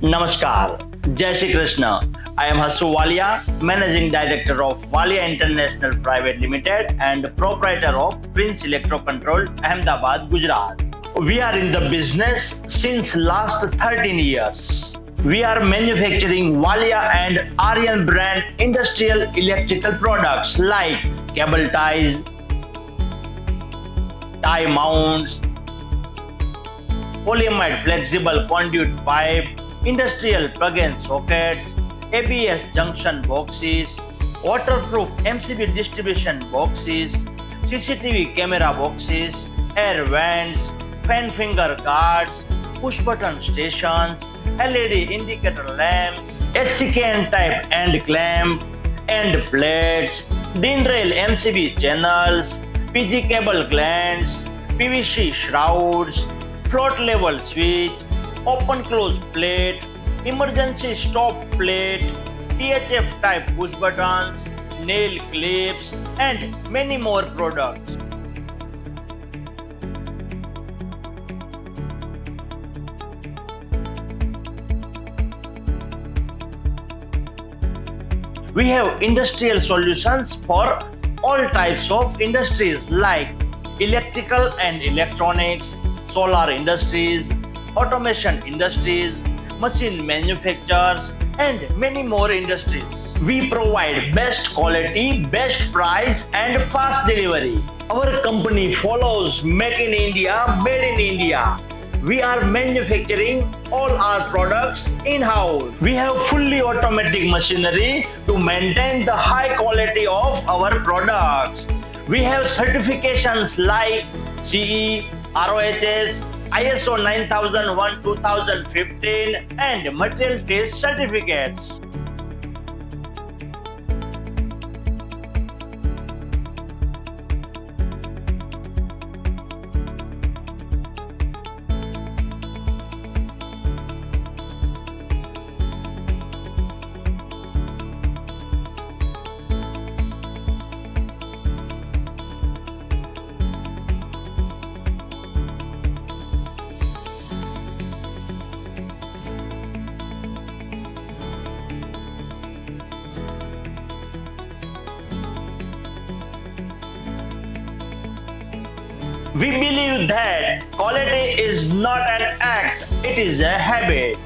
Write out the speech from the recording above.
Namaskar, Jai Shri Krishna. I am Hasu Walia, Managing Director of Walia International Private Limited and proprietor of Prince Electro Control, Ahmedabad, Gujarat. We are in the business since last 13 years. We are manufacturing Walia and Aryan brand industrial electrical products like cable ties, tie mounts, polyamide flexible conduit pipe, industrial plug-in sockets, ABS junction boxes, waterproof MCB distribution boxes, CCTV camera boxes, air vents, fan finger guards, push button stations, LED indicator lamps, SCKN type end clamp, end plates, DIN rail MCB channels, PG cable glands, PVC shrouds, float level switch, open close plate, emergency stop plate, THF type push buttons, nail clips, and many more products. We have industrial solutions for all types of industries like electrical and electronics, solar industries, automation industries, machine manufacturers, and many more industries. We provide best quality, best price, and fast delivery. Our company follows Make in India, Made in India. We are manufacturing all our products in-house. We have fully automatic machinery to maintain the high quality of our products. We have certifications like CE, ROHS, ISO 9001:2015 and material test certificates. We believe that quality is not an act, it is a habit.